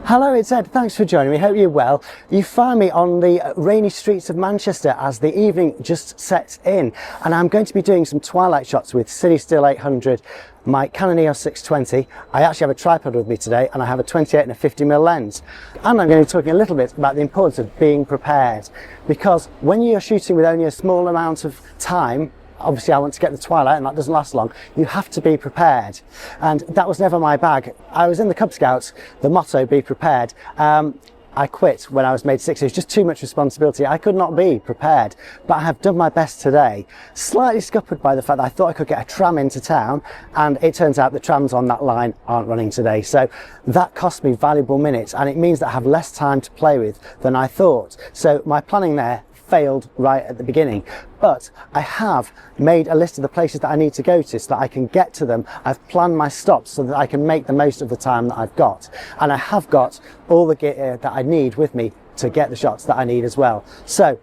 Hello, it's Ed. Thanks for joining me. Hope you're well. You find me on the rainy streets of Manchester as the evening just sets in, and I'm going to be doing some twilight shots with Cinestill 800, my Canon EOS-620. I actually have a tripod with me today, and I have a 28 and a 50mm lens. And I'm going to be talking a little bit about the importance of being prepared, because when you're shooting with only a small amount of time, obviously I want to get the twilight and that doesn't last long, you have to be prepared. And that was never my bag. I was in the Cub Scouts, the motto, be prepared. I quit when I was made 6. It was just too much responsibility. I could not be prepared, but I have done my best today. Slightly scuppered by the fact that I thought I could get a tram into town, and it turns out the trams on that line aren't running today. So that cost me valuable minutes, and it means that I have less time to play with than I thought. So my planning there failed right at the beginning, but I have made a list of the places that I need to go to so that I can get to them. I've planned my stops so that I can make the most of the time that I've got, and I have got all the gear that I need with me to get the shots that I need as well. So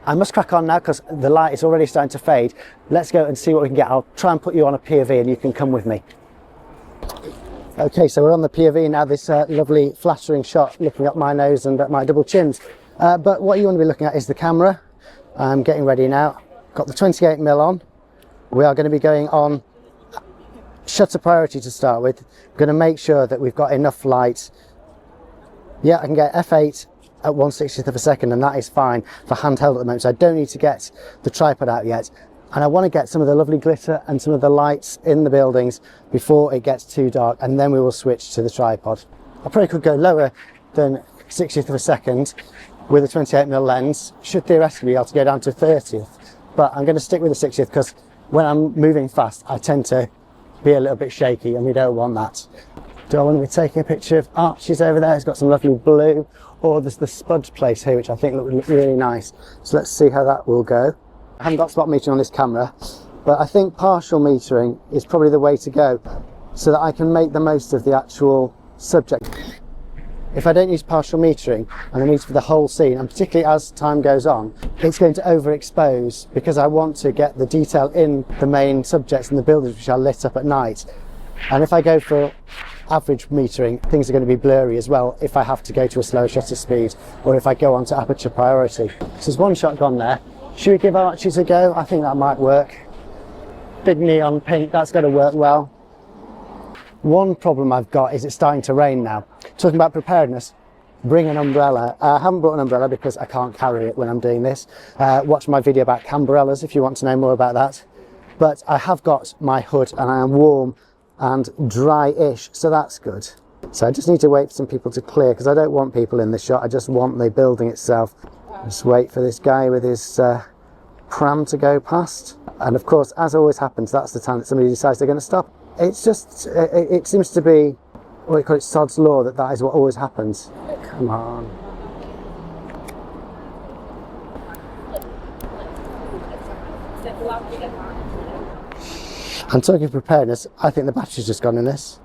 I must crack on now because the light is already starting to fade. Let's go and see what we can get. I'll try and put you on a POV and you can come with me. Okay, so we're on the POV now, this lovely flattering shot looking up my nose and at my double chins. But what you want to be looking at is the camera. I'm getting ready now. Got the 28mm on. We are going to be going on shutter priority to start with. I'm going to make sure that we've got enough light. Yeah, I can get f8 at 1/60th of a second, and that is fine for handheld at the moment, so I don't need to get the tripod out yet. And I want to get some of the lovely glitter and some of the lights in the buildings before it gets too dark, and then we will switch to the tripod. I probably could go lower than 60th of a second with a 28mm lens. Should theoretically be able to go down to 30th, but I'm going to stick with the 60th because when I'm moving fast I tend to be a little bit shaky, and we don't want that. Do I want to be taking a picture of Archie's over there? It's got some lovely blue, or there's the Spud place here which I think look really nice, so let's see how that will go. I haven't got spot metering on this camera, but I think partial metering is probably the way to go so that I can make the most of the actual subject. If I don't use partial metering and I need for the whole scene, and particularly as time goes on, it's going to overexpose because I want to get the detail in the main subjects and the buildings which are lit up at night. And if I go for average metering, things are going to be blurry as well if I have to go to a slower shutter speed or if I go on to aperture priority. So there's one shot gone there. Should we give Archie's a go? I think that might work. Big neon pink, that's going to work well. One problem I've got is it's starting to rain now. Talking about preparedness, bring an umbrella. I haven't brought an umbrella because I can't carry it when I'm doing this. Watch my video about cambrellas if you want to know more about that. But I have got my hood and I am warm and dry-ish, so that's good. So I just need to wait for some people to clear because I don't want people in the shot, I just want the building itself. Just wait for this guy with his pram to go past. And of course, as always happens, that's the time that somebody decides they're going to stop. It's just, it seems to be, what do you call it, sod's law, that is what always happens. Come on. And talking of preparedness, I think the battery's just gone in this.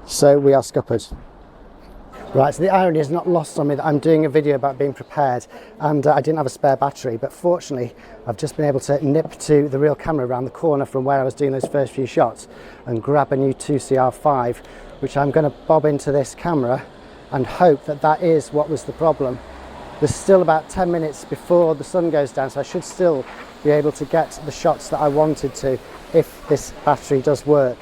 So we are scuppered. Right, so the irony is not lost on me that I'm doing a video about being prepared and I didn't have a spare battery, but fortunately I've just been able to nip to the real camera around the corner from where I was doing those first few shots and grab a new 2CR5, which I'm going to bob into this camera and hope that that is what was the problem. There's still about 10 minutes before the sun goes down, so I should still be able to get the shots that I wanted to if this battery does work.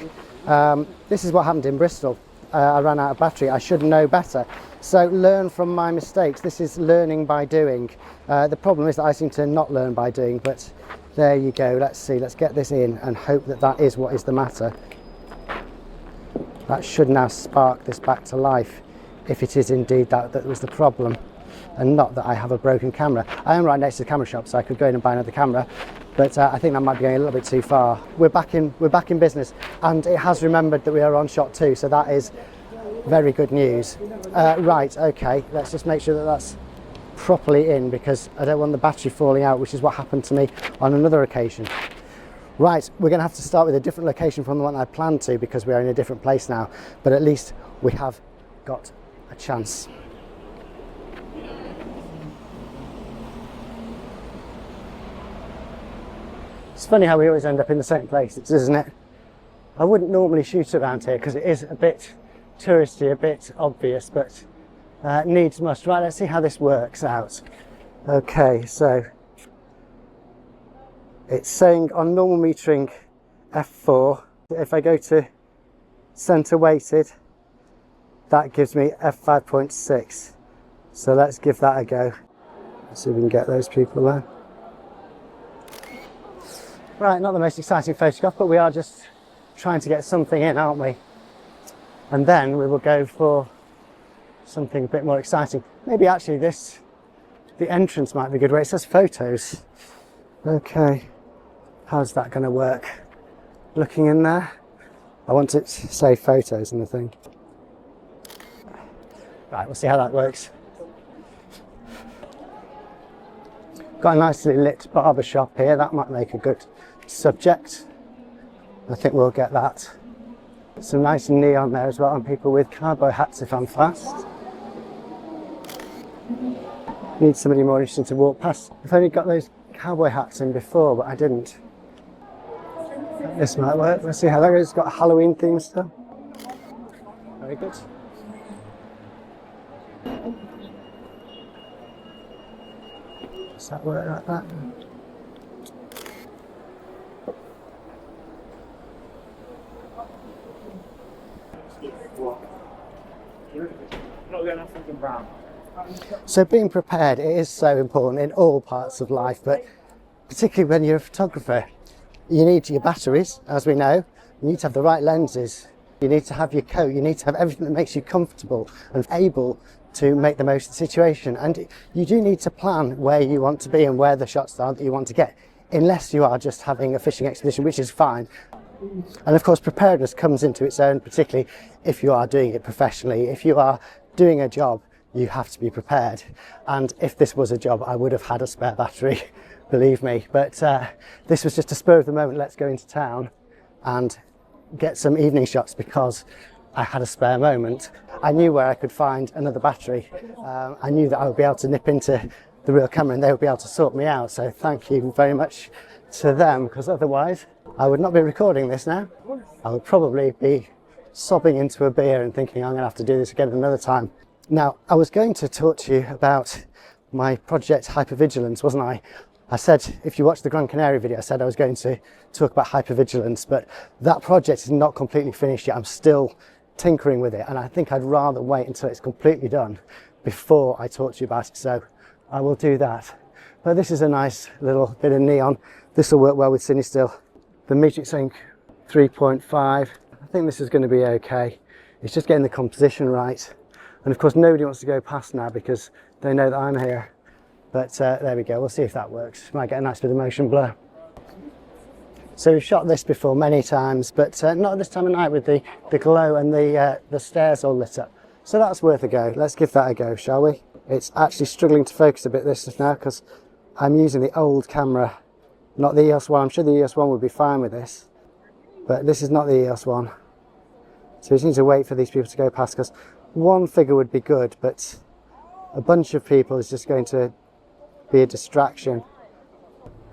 This is what happened in Bristol. I ran out of battery. I should know better. So learn from my mistakes. This is learning by doing. The problem is that I seem to not learn by doing, but there you go. Let's see, let's get this in and hope that that is what is the matter. That should now spark this back to life, if it is indeed that was the problem, and not that I have a broken camera. I am right next to the camera shop, so I could go in and buy another camera, but I think that might be going a little bit too far. We're back in business, and it has remembered that we are on shot 2, so that is very good news. Right, okay, let's just make sure that that's properly in, because I don't want the battery falling out, which is what happened to me on another occasion. Right, we're going to have to start with a different location from the one I planned to, because we are in a different place now, but at least we have got a chance. It's funny how we always end up in the same place, isn't it? I wouldn't normally shoot around here because it is a bit touristy, a bit obvious, but needs must. Right, let's see how this works out. Okay, so it's saying on normal metering f4, if I go to center weighted, that gives me f5.6. So let's give that a go. Let's see if we can get those people there. Right, not the most exciting photograph, but we are just trying to get something in, aren't we? And then we will go for something a bit more exciting. Maybe actually the entrance might be good, where it says photos. Okay, how's that going to work? Looking in there, I want it to say photos in the thing. Right, we'll see how that works. Got a nicely lit barber shop here, that might make a good subject. I think we'll get that. Some nice neon there as well, and people with cowboy hats if I'm fast. Need somebody more interesting to walk past. I've only got those cowboy hats in before, but I didn't. This might work. Let's see how that goes. It's got a Halloween theme still. Very good. Does that work like that? So being prepared, it is so important in all parts of life, but particularly when you're a photographer. You need your batteries, as we know. You need to have the right lenses. You need to have your coat. You need to have everything that makes you comfortable and able to make the most of the situation. And you do need to plan where you want to be and where the shots are that you want to get, unless you are just having a fishing expedition, which is fine. And of course, preparedness comes into its own, particularly if you are doing it professionally. If you are doing a job, you have to be prepared. And if this was a job, I would have had a spare battery, believe me. But this was just a spur of the moment, let's go into town and get some evening shots because I had a spare moment. I knew where I could find another battery. I knew that I would be able to nip into the real camera and they would be able to sort me out. So thank you very much to them, because otherwise I would not be recording this now. I would probably be sobbing into a beer and thinking I'm going to have to do this again another time. Now, I was going to talk to you about my project Hypervigilance, wasn't I? I said, if you watch the Gran Canaria video, I said I was going to talk about hypervigilance, but that project is not completely finished yet. I'm still tinkering with it, and I think I'd rather wait until it's completely done before I talk to you about it, so I will do that. But this is a nice little bit of neon. This will work well with Cinestill. The metric saying 3.5. I think this is going to be okay. It's just getting the composition right. And of course, nobody wants to go past now because they know that I'm here. But there we go, we'll see if that works. Might get a nice bit of motion blur. So we've shot this before many times, but not this time of night with the glow and the stairs all lit up. So that's worth a go. Let's give that a go, shall we? It's actually struggling to focus a bit this now because I'm using the old camera, not the EOS-1. I'm sure the EOS-1 would be fine with this, but this is not the EOS-1. So we just need to wait for these people to go past, because one figure would be good, but a bunch of people is just going to be a distraction.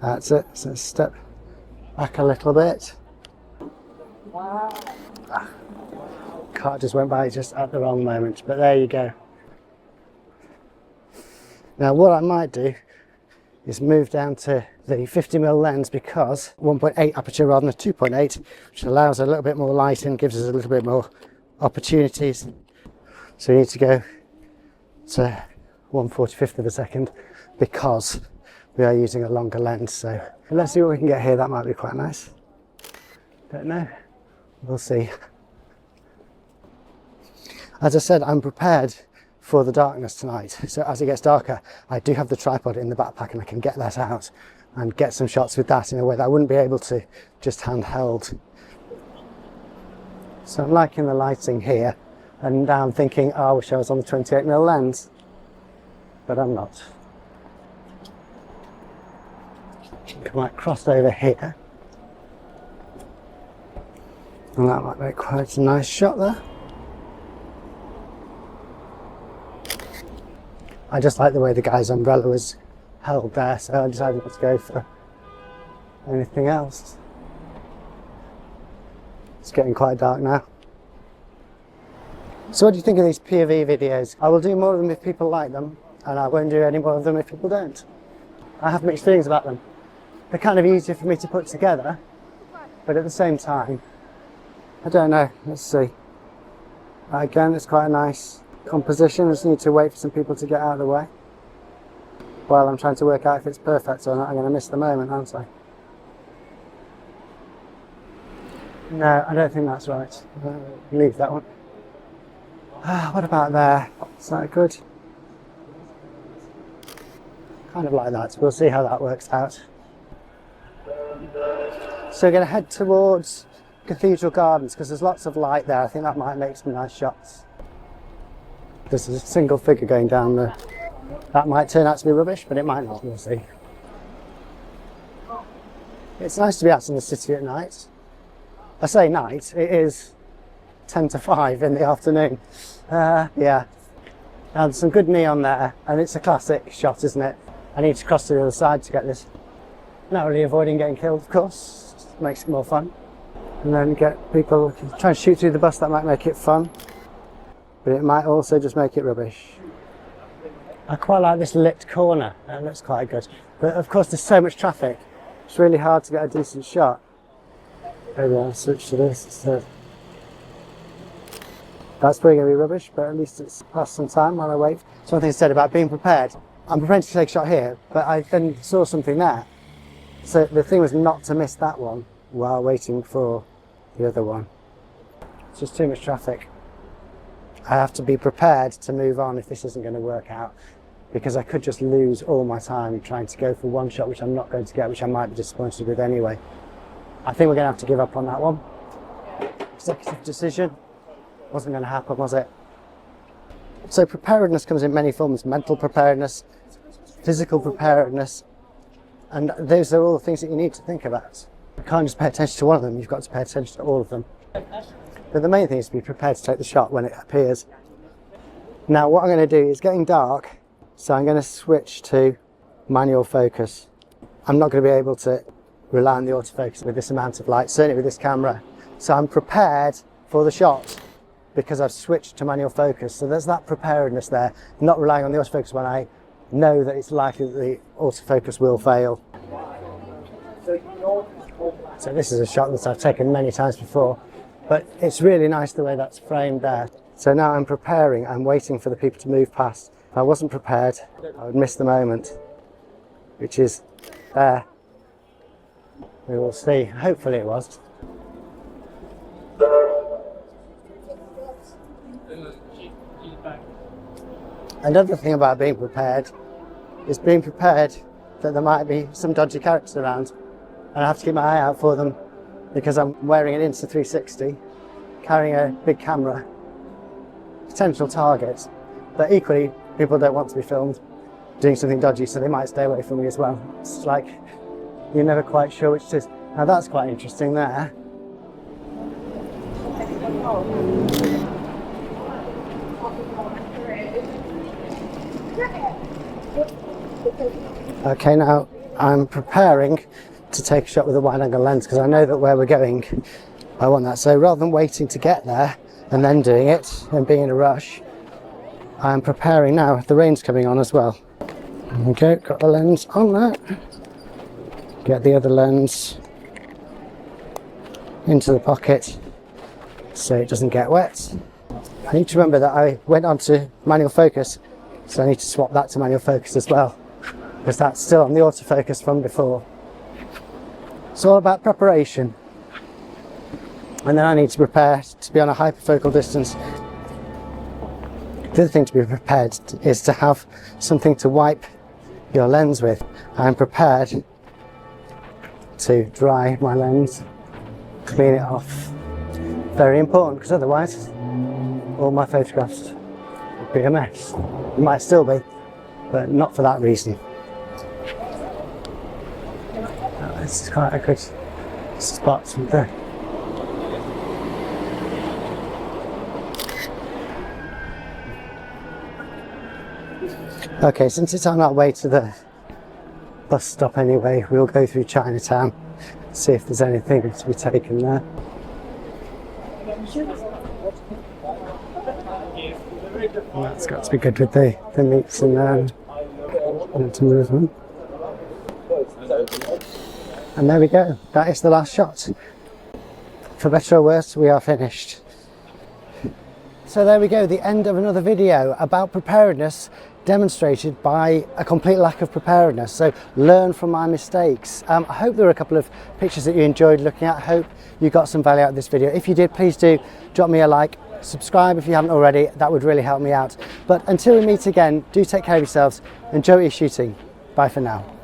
That's it. So step back a little bit. Car just went by just at the wrong moment, but there you go. Now what I might do is move down to the 50mm lens, because 1.8 aperture rather than a 2.8, which allows a little bit more light and gives us a little bit more opportunities. So we need to go to 1/45 of a second because we are using a longer lens. So let's see what we can get here. That might be quite nice. Don't know. We'll see. As I said, I'm prepared for the darkness tonight. So as it gets darker, I do have the tripod in the backpack and I can get that out and get some shots with that in a way that I wouldn't be able to just handheld. So I'm liking the lighting here, and now I'm thinking, oh, I wish I was on the 28mm lens, but I'm not. I might cross over here, and that might make quite a nice shot there. I just like the way the guy's umbrella was held there, so I decided not to go for anything else. It's getting quite dark now. So what do you think of these POV videos? I will do more of them if people like them, and I won't do any more of them if people don't. I have mixed feelings about them. They're kind of easier for me to put together, but at the same time, I don't know. Let's see. Again, it's quite a nice composition. I just need to wait for some people to get out of the way while I'm trying to work out if it's perfect or not. I'm going to miss the moment, aren't I? No, I don't think that's right. Leave that one. What about there? Is that good? Kind of like that. We'll see how that works out. So we're going to head towards Cathedral Gardens because there's lots of light there. I think that might make some nice shots. There's a single figure going down there. That might turn out to be rubbish, but it might not. We'll see. It's nice to be out in the city at night. I say night, it is 10 to 5 in the afternoon. Yeah. Now there's some good neon there, and it's a classic shot, isn't it? I need to cross to the other side to get this. Not really avoiding getting killed, of course. Just makes it more fun. And then get people trying to shoot through the bus. That might make it fun, but it might also just make it rubbish. I quite like this lit corner. That looks quite good. But of course there's so much traffic. It's really hard to get a decent shot. Maybe I'll switch to this instead. That's probably going to be rubbish, but at least it's passed some time while I wait. Something said about being prepared. I'm prepared to take a shot here, but I then saw something there. So the thing was not to miss that one while waiting for the other one. It's just too much traffic. I have to be prepared to move on if this isn't going to work out, because I could just lose all my time trying to go for one shot which I'm not going to get, which I might be disappointed with anyway. I think we're going to have to give up on that one. Executive decision. Wasn't going to happen, was it? So preparedness comes in many forms: mental preparedness, physical preparedness, and those are all the things that you need to think about. You can't just pay attention to one of them, you've got to pay attention to all of them. But the main thing is to be prepared to take the shot when it appears. Now what I'm going to do is getting dark, so I'm going to switch to manual focus. I'm not going to be able to rely on the autofocus with this amount of light, certainly with this camera. So I'm prepared for the shot because I've switched to manual focus. So there's that preparedness there, not relying on the autofocus when I know that it's likely that the autofocus will fail. So this is a shot that I've taken many times before, but it's really nice the way that's framed there. So now I'm preparing, I'm waiting for the people to move past. If I wasn't prepared, I would miss the moment, which is there. We will see. Hopefully it was. Another thing about being prepared is being prepared that there might be some dodgy characters around, and I have to keep my eye out for them because I'm wearing an Insta360, carrying a big camera, potential targets, but equally people don't want to be filmed doing something dodgy, so they might stay away from me as well. It's like you're never quite sure which it is. Now that's quite interesting there. Okay, now I'm preparing to take a shot with a wide angle lens because I know that where we're going, I want that. So rather than waiting to get there and then doing it and being in a rush, I'm preparing now. The rain's coming on as well. Okay, got the lens on there. Get the other lens into the pocket so it doesn't get wet. I need to remember that I went on to manual focus, so I need to swap that to manual focus as well, because that's still on the autofocus from before. It's all about preparation. And then I need to prepare to be on a hyperfocal distance. The other thing to be prepared is to have something to wipe your lens with. I'm prepared to dry my lens, clean it off. Very important, because otherwise all my photographs would be a mess. It might still be, but not for that reason. This is quite a good spot from there. Okay, since it's on our way to the bus stop anyway, we'll go through Chinatown, see if there's anything to be taken there. And that's got to be good with the meats and to movement. And there we go, that is the last shot. For better or worse, we are finished. So there we go, the end of another video about preparedness demonstrated by a complete lack of preparedness. So learn from my mistakes. I hope there were a couple of pictures that you enjoyed looking at. I hope you got some value out of this video. If you did, please do drop me a like, subscribe if you haven't already, that would really help me out. But until we meet again, do take care of yourselves, enjoy your shooting. Bye for now.